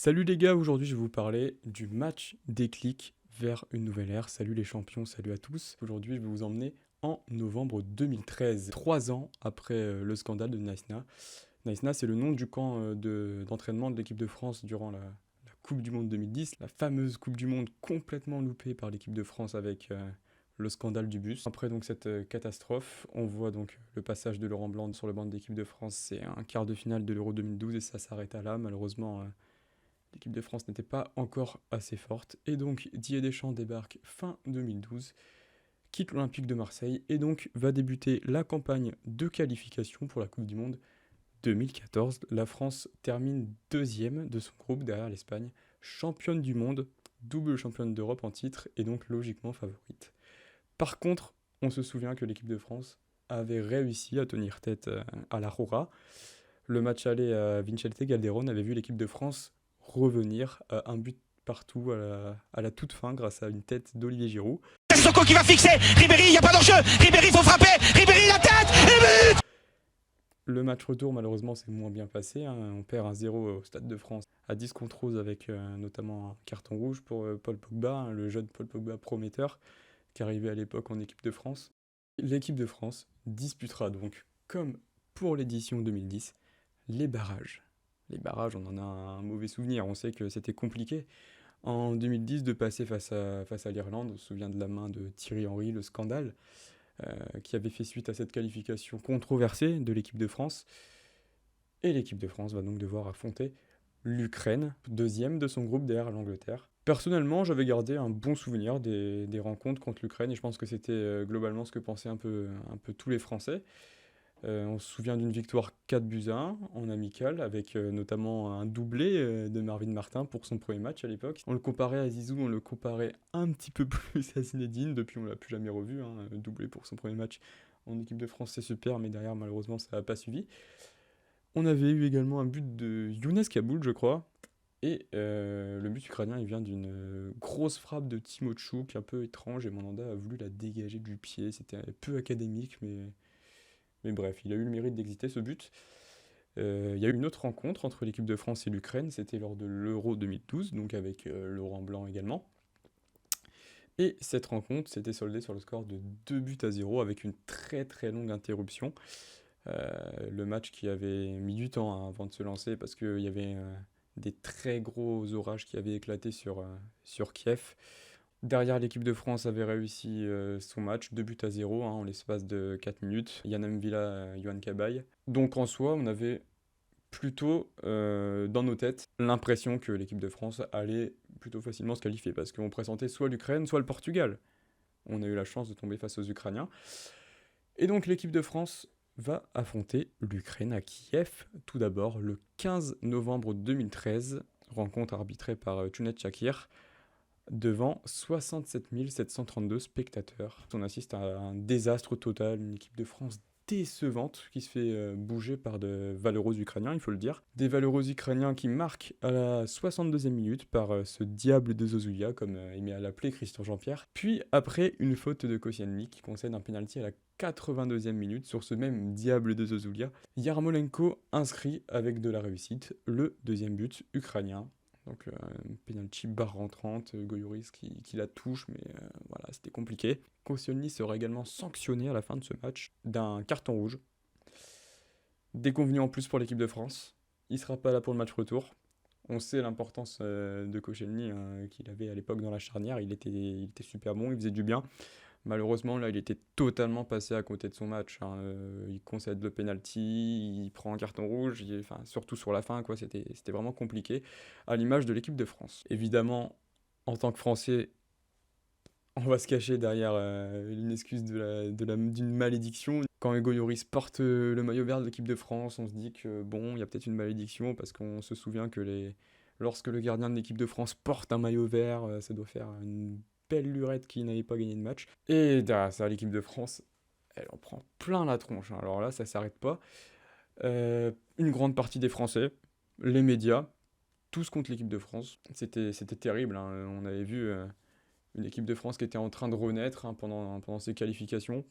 Salut les gars, aujourd'hui je vais vous parler du match déclic vers une nouvelle ère. Salut les champions, salut à tous. Aujourd'hui je vais vous emmener en novembre 2013, 3 ans après le scandale de Naïsna. Naïsna, c'est le nom du camp d'entraînement de l'équipe de France durant la Coupe du Monde 2010, la fameuse Coupe du Monde complètement loupée par l'équipe de France avec le scandale du bus. Après donc cette catastrophe, on voit donc le passage de Laurent Blanc sur le banc de l'équipe de France. C'est un quart de finale de l'Euro 2012 et ça s'arrête à là. Malheureusement, l'équipe de France n'était pas encore assez forte. Et donc Didier Deschamps débarque fin 2012, quitte l'Olympique de Marseille et donc va débuter la campagne de qualification pour la Coupe du Monde 2014. La France termine deuxième de son groupe derrière l'Espagne, championne du monde, double championne d'Europe en titre et donc logiquement favorite. Par contre, on se souvient que l'équipe de France avait réussi à tenir tête à la Jura. Le match aller à Vicente Calderón avait vu l'équipe de France revenir à un but partout à la toute fin grâce à une tête d'Olivier Giroud. Sissoko qui va fixer, Ribéry, il n'y a pas d'enjeu, Ribéry, il faut frapper, Ribéry, la tête, et but. Le match retour, malheureusement, s'est moins bien passé. On perd 1-0 au Stade de France à 10 contre 11 avec notamment un carton rouge pour Paul Pogba, le jeune Paul Pogba prometteur qui arrivait à l'époque en équipe de France. L'équipe de France disputera donc, comme pour l'édition 2010, les barrages. Les barrages, on en a un mauvais souvenir. On sait que c'était compliqué en 2010 de passer face à l'Irlande. On se souvient de la main de Thierry Henry, le scandale qui avait fait suite à cette qualification controversée de l'équipe de France. Et l'équipe de France va donc devoir affronter l'Ukraine, deuxième de son groupe derrière l'Angleterre. Personnellement, j'avais gardé un bon souvenir des rencontres contre l'Ukraine et je pense que c'était globalement ce que pensaient un peu tous les Français. On se souvient d'une victoire 4-1 en amical, avec notamment un doublé de Marvin Martin pour son premier match à l'époque. On le comparait à Zizou, on le comparait un petit peu plus à Zinedine, depuis on l'a plus jamais revu, doublé pour son premier match en équipe de France, c'est super, mais derrière malheureusement ça n'a pas suivi. On avait eu également un but de Younes Kaboul, je crois, et le but ukrainien, il vient d'une grosse frappe de Timo Tchouk, un peu étrange, et Mandanda a voulu la dégager du pied, c'était peu académique, mais bref, il a eu le mérite d'exister ce but. Il y a eu une autre rencontre entre l'équipe de France et l'Ukraine, c'était lors de l'Euro 2012, donc avec Laurent Blanc également. Et cette rencontre s'était soldée sur le score de 2-0 avec une très très longue interruption. Le match qui avait mis du temps avant de se lancer parce qu'il y avait des très gros orages qui avaient éclaté sur Kiev. Derrière, l'équipe de France avait réussi son match, 2-0 en l'espace de 4 minutes. Yann M'Vila, Yohan Cabaye. Donc en soi, on avait plutôt dans nos têtes l'impression que l'équipe de France allait plutôt facilement se qualifier parce qu'on pressentait soit l'Ukraine, soit le Portugal. On a eu la chance de tomber face aux Ukrainiens. Et donc l'équipe de France va affronter l'Ukraine à Kiev, tout d'abord le 15 novembre 2013, rencontre arbitrée par Cüneyt Çakır devant 67 732 spectateurs. On assiste à un désastre total, une équipe de France décevante qui se fait bouger par de valeureux Ukrainiens, il faut le dire. Des valeureux Ukrainiens qui marquent à la 62e minute par ce diable de Zozulia, comme aimait à l'appeler Christian Jean-Pierre. Puis après une faute de Koscielny qui concède un pénalty à la 82e minute sur ce même diable de Zozulia. Yarmolenko inscrit avec de la réussite le deuxième but ukrainien. Donc penalty barre rentrante, Goyoris qui la touche, mais voilà, c'était compliqué. Koscielny sera également sanctionné à la fin de ce match d'un carton rouge. Déconvenu en plus pour l'équipe de France. Il ne sera pas là pour le match retour. On sait l'importance de Koscielny qu'il avait à l'époque dans la charnière. Il était super bon, il faisait du bien. Malheureusement, là, il était totalement passé à côté de son match. Il concède le penalty, il prend un carton rouge, surtout sur la fin, quoi. C'était vraiment compliqué, à l'image de l'équipe de France. Évidemment, en tant que Français, on va se cacher derrière une excuse d'une malédiction. Quand Hugo Lloris porte le maillot vert de l'équipe de France, on se dit que bon, il y a peut-être une malédiction, parce qu'on se souvient que lorsque le gardien de l'équipe de France porte un maillot vert, ça doit faire une belle lurette qui n'avait pas gagné de match. Et derrière ça, l'équipe de France, elle en prend plein la tronche. Alors là, ça s'arrête pas. Une grande partie des Français, les médias, tous contre l'équipe de France. C'était terrible. On avait vu une équipe de France qui était en train de renaître pendant ses qualifications.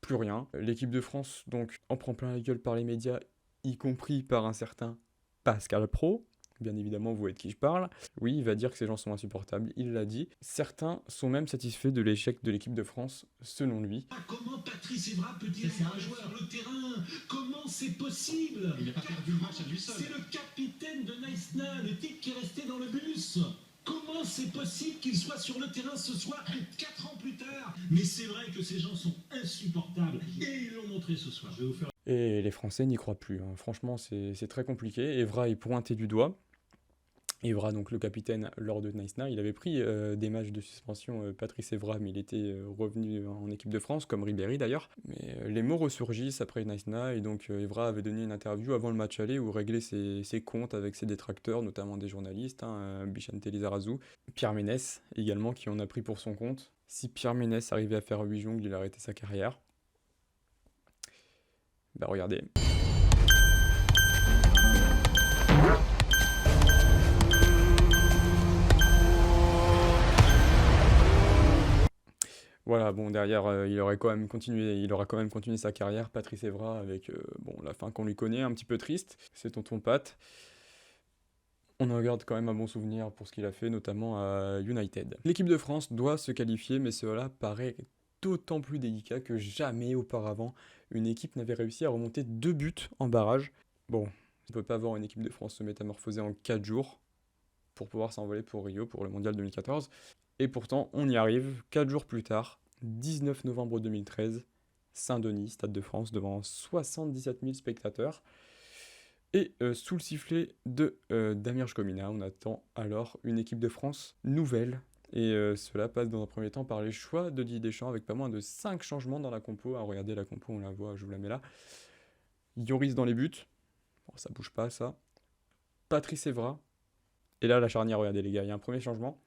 Plus rien. L'équipe de France, donc, en prend plein la gueule par les médias, y compris par un certain Pascal Praud, Bien évidemment, vous voyez de qui je parle. Oui, il va dire que ces gens sont insupportables, il l'a dit. Certains sont même satisfaits de l'échec de l'équipe de France, selon lui. Comment Patrice Evra peut-il être un joueur sur le terrain? Comment c'est possible? Il n'a pas perdu le match à lui seul. C'est le capitaine de Naïsna, le type qui est resté dans le bus. Comment c'est possible qu'il soit sur le terrain ce soir, 4 ans plus tard? Mais c'est vrai que ces gens sont insupportables, et ils l'ont montré ce soir. Je vais vous faire... Et les Français n'y croient plus, hein. Franchement, c'est très compliqué. Evra est pointé du doigt. Evra, donc le capitaine lors de Naïsna, il avait pris des matchs de suspension, Patrice Evra, mais il était revenu en équipe de France, comme Ribéry d'ailleurs. Mais les mots ressurgissent après Naïsna, et donc Evra avait donné une interview avant le match aller où réglait ses comptes avec ses détracteurs, notamment des journalistes, Bichente Lizarazu, Pierre Ménès également, qui en a pris pour son compte. Si Pierre Ménès arrivait à faire 8 jongles, il arrêtait sa carrière. Bah regardez. Voilà, bon, derrière, il aura quand même continué sa carrière, Patrice Evra, avec la fin qu'on lui connaît, un petit peu triste, c'est tonton Pat. On en garde quand même un bon souvenir pour ce qu'il a fait, notamment à United. L'équipe de France doit se qualifier, mais cela paraît d'autant plus délicat que jamais auparavant, une équipe n'avait réussi à remonter 2 buts en barrage. Bon, on ne peut pas voir une équipe de France se métamorphoser en 4 jours pour pouvoir s'envoler pour Rio, pour le Mondial 2014. Et pourtant, on y arrive 4 jours plus tard, 19 novembre 2013, Saint-Denis, Stade de France, devant 77 000 spectateurs. Et sous le sifflet de Damir Jkomina, on attend alors une équipe de France nouvelle. Et cela passe dans un premier temps par les choix de Didier Deschamps, avec pas moins de 5 changements dans la compo. Alors, regardez la compo, on la voit, je vous la mets là. Yoris dans les buts. Bon, ça bouge pas, ça. Patrice Evra. Et là, la charnière, regardez les gars, il y a un premier changement.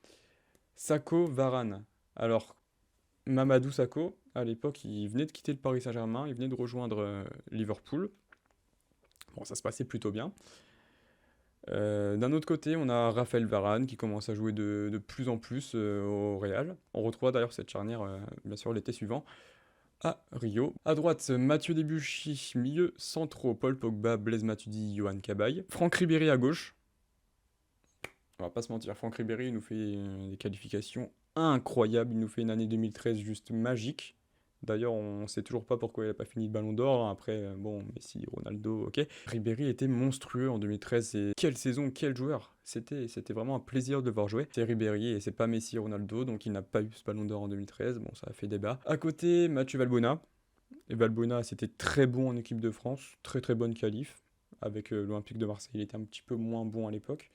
Sakho, Varane. Alors, Mamadou Sakho, à l'époque, il venait de quitter le Paris Saint-Germain, il venait de rejoindre Liverpool. Bon, ça se passait plutôt bien. D'un autre côté, on a Raphaël Varane qui commence à jouer de plus en plus au Real. On retrouvera d'ailleurs cette charnière, bien sûr, l'été suivant, à Rio. À droite, Mathieu Debuchy, milieu centraux, Paul Pogba, Blaise Matuidi, Yohan Cabaye. Franck Ribéry à gauche. On va pas se mentir, Franck Ribéry nous fait des qualifications incroyables, il nous fait une année 2013 juste magique. D'ailleurs, on sait toujours pas pourquoi il a pas fini le Ballon d'Or. Après, Messi, Ronaldo, ok. Ribéry était monstrueux en 2013, et quelle saison, quel joueur. C'était vraiment un plaisir de le voir jouer. C'est Ribéry et c'est pas Messi, Ronaldo, donc il n'a pas eu ce Ballon d'Or en 2013. Bon, ça a fait débat. À côté, Mathieu Valbuena. Et Valbuena, c'était très bon en équipe de France, très très bonne qualif. Avec l'Olympique de Marseille, il était un petit peu moins bon à l'époque.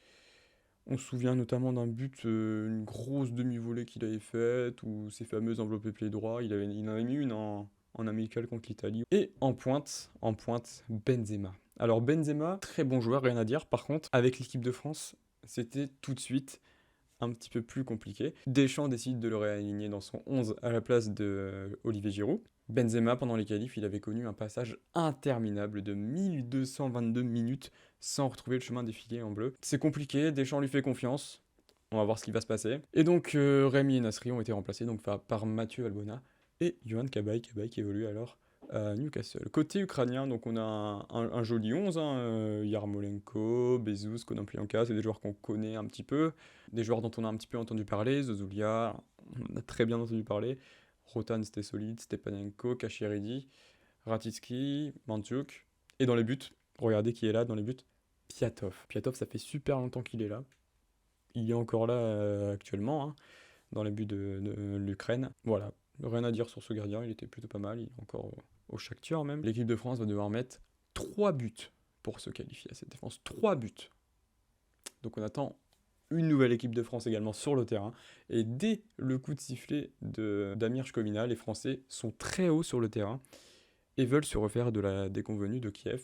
On se souvient notamment d'un but, une grosse demi-volée qu'il avait faite, ou ses fameuses enveloppées pied droit. Il en avait mis une en amical contre l'Italie. Et en pointe, Benzema. Alors Benzema, très bon joueur, rien à dire. Par contre, avec l'équipe de France, c'était tout de suite un petit peu plus compliqué. Deschamps décide de le réaligner dans son 11 à la place de Olivier Giroud. Benzema, pendant les qualifs, il avait connu un passage interminable de 1222 minutes sans retrouver le chemin défilé en bleu. C'est compliqué, Deschamps lui fait confiance. On va voir ce qui va se passer. Et donc, Rémi et Nasri ont été remplacés donc, par Mathieu Valbuena et Yohan Cabaye qui évolue alors à Newcastle. Côté ukrainien, donc on a un joli 11, Yarmolenko, Bezos, Konoplyanka, c'est des joueurs qu'on connaît un petit peu, des joueurs dont on a un petit peu entendu parler, Zozulia, on a très bien entendu parler, Rotan c'était solide, Stepanenko, Kachiridi, Ratitsky, Mandiouk, et dans les buts, regardez qui est là dans les buts, Piatov. Piatov, ça fait super longtemps qu'il est là, il est encore là actuellement, dans les buts de l'Ukraine, voilà. Rien à dire sur ce gardien, il était plutôt pas mal, il est encore au Shakhtar même. L'équipe de France va devoir mettre 3 buts pour se qualifier à cette défense. 3 buts. Donc on attend une nouvelle équipe de France également sur le terrain. Et dès le coup de sifflet de Damir Jkomina, les Français sont très hauts sur le terrain et veulent se refaire de la déconvenue de Kiev.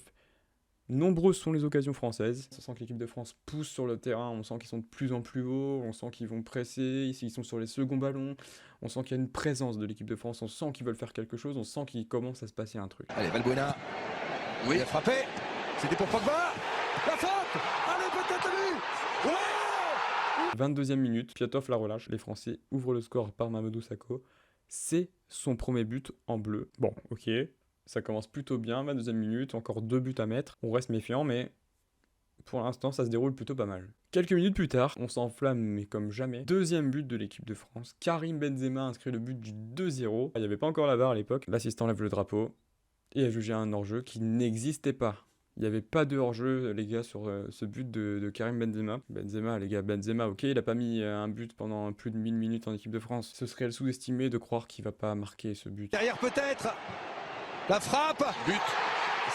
Nombreuses sont les occasions françaises. On sent que l'équipe de France pousse sur le terrain, on sent qu'ils sont de plus en plus hauts, on sent qu'ils vont presser, ils sont sur les seconds ballons, on sent qu'il y a une présence de l'équipe de France, on sent qu'ils veulent faire quelque chose, on sent qu'il commence à se passer un truc. Allez, Valbuena. Oui. Il a frappé. C'était pour Pogba. La faute. Allez, peut-être lui. Ouais. 22e minute, Piatov la relâche, les Français ouvrent le score par Mamadou Sakho. C'est son premier but en bleu. Bon, ok. Ça commence plutôt bien, 22e minute, encore 2 buts à mettre. On reste méfiant, mais Pour l'instant, ça se déroule plutôt pas mal. Quelques minutes plus tard, on s'enflamme, mais comme jamais. Deuxième but de l'équipe de France. Karim Benzema inscrit le but du 2-0. Il n'y avait pas encore la VAR à l'époque. L'assistant lève le drapeau et a jugé un hors-jeu qui n'existait pas. Il n'y avait pas de hors-jeu, les gars, sur ce but de Karim Benzema. Benzema, ok, il n'a pas mis un but pendant plus de 1000 minutes en équipe de France. Ce serait le sous-estimé de croire qu'il va pas marquer ce but. Derrière peut-être. La frappe. But.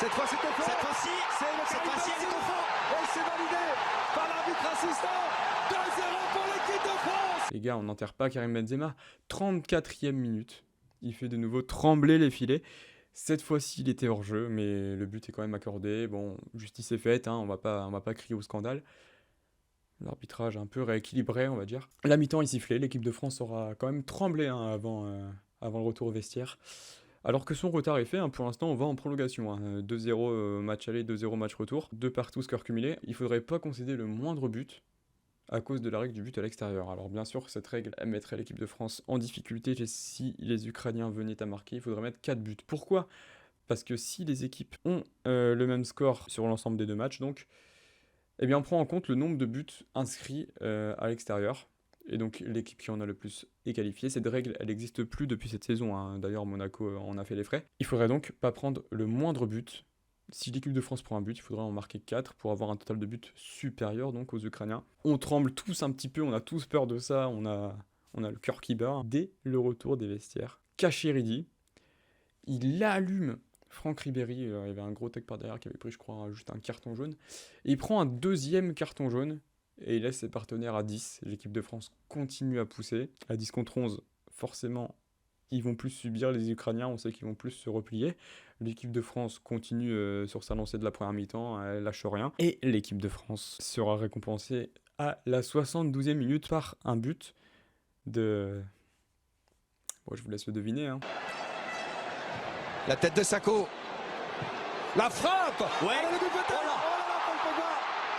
Cette fois c'est au fond. Cette fois-ci, elle est au fond. Et c'est validé par l'arbitre assistant. 2-0 pour l'équipe de France. Les gars, on n'enterre pas Karim Benzema. 34e minute. Il fait de nouveau trembler les filets. Cette fois-ci, il était hors jeu, mais le but est quand même accordé. Bon, justice est faite, hein, on va pas crier au scandale. L'arbitrage un peu rééquilibré, on va dire. La mi-temps est sifflée, l'équipe de France aura quand même tremblé hein, avant le retour au vestiaire. Alors que son retard est fait, hein, pour l'instant on va en prolongation. Hein. 2-0 match aller, 2-0 match retour. 2 partout, score cumulé. Il faudrait pas concéder le moindre but à cause de la règle du but à l'extérieur. Alors bien sûr, cette règle mettrait l'équipe de France en difficulté. Si les Ukrainiens venaient à marquer, il faudrait mettre 4 buts. Pourquoi ? Parce que si les équipes ont le même score sur l'ensemble des 2 matchs, donc, eh bien on prend en compte le nombre de buts inscrits à l'extérieur. Et donc l'équipe qui en a le plus est qualifiée. Cette règle, elle n'existe plus depuis cette saison. Hein. D'ailleurs, Monaco en a fait les frais. Il faudrait donc pas prendre le moindre but. Si l'équipe de France prend un but, il faudrait en marquer 4 pour avoir un total de buts supérieur donc aux Ukrainiens. On tremble tous un petit peu, on a tous peur de ça, on a le cœur qui bat. Dès le retour des vestiaires, Kachiridi, il allume Franck Ribéry, il y avait un gros tech par derrière qui avait pris, je crois, juste un carton jaune. Et il prend un deuxième carton jaune et il laisse ses partenaires à 10. L'équipe de France continue à pousser. À 10 contre 11, forcément, ils vont plus subir les Ukrainiens, on sait qu'ils vont plus se replier. L'équipe de France continue sur sa lancée de la première mi-temps, elle lâche rien. Et l'équipe de France sera récompensée à la 72e minute par un but de... Bon, je vous laisse le deviner. Hein. La tête de Sako. La frappe. Ouais. Le but peut-être. Oh là, Paul Pogba.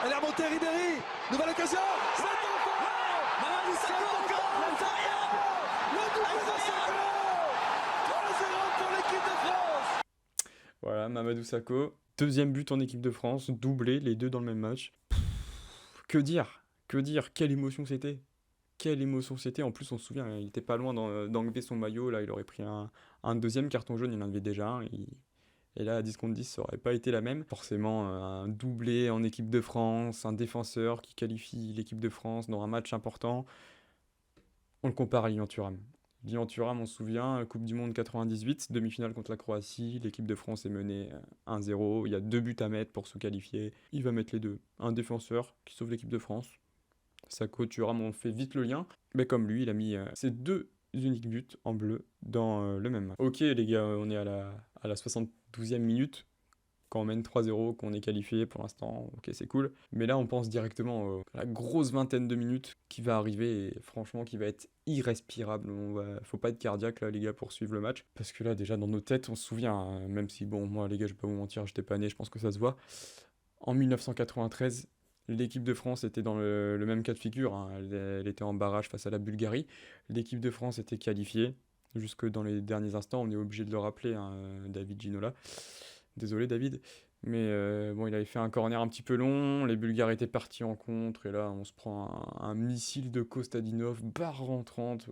Elle est remontée Ribéry. Nouvelle occasion. C'est au fond. Mamadou Sakho encore, incroyable. Le double de Sako. 3-0 pour l'équipe de France. Voilà, Mamadou Sakho. Deuxième but en équipe de France, doublé, les deux dans le même match. Que dire ? Quelle émotion c'était. En plus, on se souvient, il était pas loin d'enlever son maillot. Là, il aurait pris un deuxième carton jaune, il en avait déjà un. Et là, à 10 contre 10, ça aurait pas été la même. Forcément, un doublé en équipe de France, un défenseur qui qualifie l'équipe de France dans un match important. On le compare à Lilian Thuram. Lilian Thuram, on se souvient, Coupe du Monde 98, demi-finale contre la Croatie. L'équipe de France est menée 1-0. Il y a 2 buts à mettre pour se qualifier. Il va mettre les deux. Un défenseur qui sauve l'équipe de France. Sakho, Thuram, on fait vite le lien. Mais comme lui, il a mis ses 2 uniques buts en bleu dans le même match. Ok les gars, on est à la 72e minute. Quand on mène 3-0, qu'on est qualifié pour l'instant, ok c'est cool. Mais là on pense directement à la grosse vingtaine de minutes qui va arriver et franchement qui va être irrespirable. Faut pas être cardiaque là les gars pour suivre le match. Parce que là déjà dans nos têtes on se souvient, hein, même si bon moi les gars je vais pas vous mentir, j'étais pas né, je pense que ça se voit. En 1993, l'équipe de France était dans le même cas de figure, hein. Elle était en barrage face à la Bulgarie. L'équipe de France était qualifiée. Jusque dans les derniers instants, on est obligé de le rappeler, hein, David Ginola. Désolé David, mais bon, il avait fait un corner un petit peu long, les Bulgares étaient partis en contre, et là on se prend un missile de Kostadinov, barre rentrante.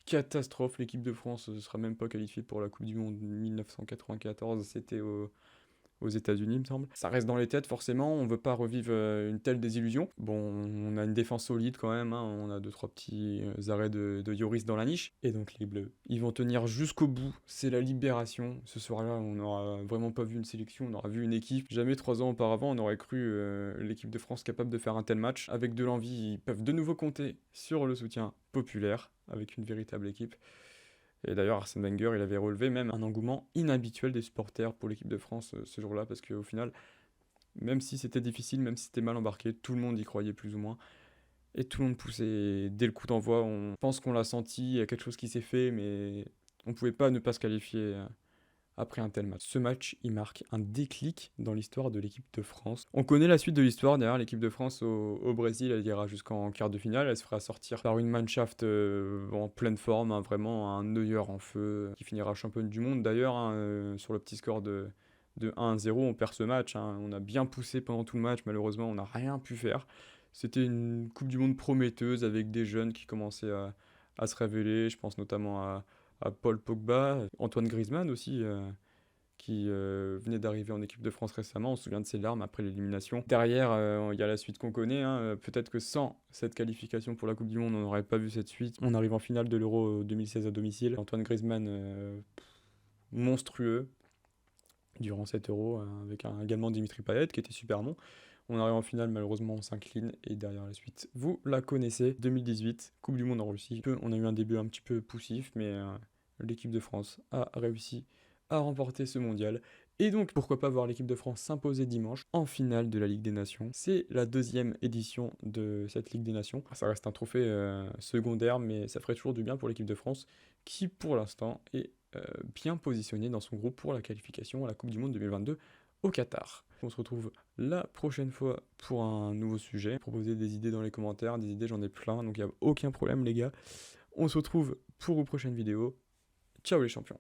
Catastrophe, l'équipe de France ne sera même pas qualifiée pour la Coupe du Monde 1994, c'était aux États-Unis, il me semble. Ça reste dans les têtes, forcément, on veut pas revivre une telle désillusion. Bon, on a une défense solide quand même, hein. On a 2-3 petits arrêts de Lloris dans la niche. Et donc les Bleus, ils vont tenir jusqu'au bout, c'est la libération. Ce soir-là, on n'aura vraiment pas vu une sélection, on aura vu une équipe. Jamais 3 ans auparavant, on aurait cru l'équipe de France capable de faire un tel match. Avec de l'envie, ils peuvent de nouveau compter sur le soutien populaire, avec une véritable équipe. Et d'ailleurs, Arsène Wenger, il avait relevé même un engouement inhabituel des supporters pour l'équipe de France ce jour-là, parce qu'au final, même si c'était difficile, même si c'était mal embarqué, tout le monde y croyait plus ou moins. Et tout le monde poussait. Et dès le coup d'envoi, on pense qu'on l'a senti, il y a quelque chose qui s'est fait, mais on ne pouvait pas ne pas se qualifier après un tel match. Ce match, il marque un déclic dans l'histoire de l'équipe de France. On connaît la suite de l'histoire, derrière l'équipe de France au Brésil, elle ira jusqu'en quart de finale, elle se fera sortir par une Mannschaft en pleine forme, hein, vraiment un Neuer en feu, qui finira championne du monde d'ailleurs, hein, sur le petit score de de 1-0, on perd ce match, hein. On a bien poussé pendant tout le match, malheureusement on n'a rien pu faire. C'était une Coupe du Monde prometteuse avec des jeunes qui commençaient à se révéler, je pense notamment à Paul Pogba, Antoine Griezmann aussi, qui venait d'arriver en équipe de France récemment. On se souvient de ses larmes après l'élimination. Derrière, il y a la suite qu'on connaît, hein. Peut-être que sans cette qualification pour la Coupe du Monde, on n'aurait pas vu cette suite. On arrive en finale de l'Euro 2016 à domicile. Antoine Griezmann, monstrueux durant cet Euro, avec également Dimitri Payet qui était super bon. On arrive en finale, malheureusement on s'incline, et derrière la suite, vous la connaissez. 2018, Coupe du Monde en Russie. On a eu un début un petit peu poussif, mais l'équipe de France a réussi à remporter ce mondial. Et donc, pourquoi pas voir l'équipe de France s'imposer dimanche en finale de la Ligue des Nations. C'est la 2e édition de cette Ligue des Nations. Ça reste un trophée secondaire, mais ça ferait toujours du bien pour l'équipe de France, qui pour l'instant est bien positionnée dans son groupe pour la qualification à la Coupe du Monde 2022 au Qatar. On se retrouve la prochaine fois pour un nouveau sujet. Proposez des idées dans les commentaires, des idées j'en ai plein, donc il n'y a aucun problème les gars. On se retrouve pour une prochaine vidéo. Ciao les champions.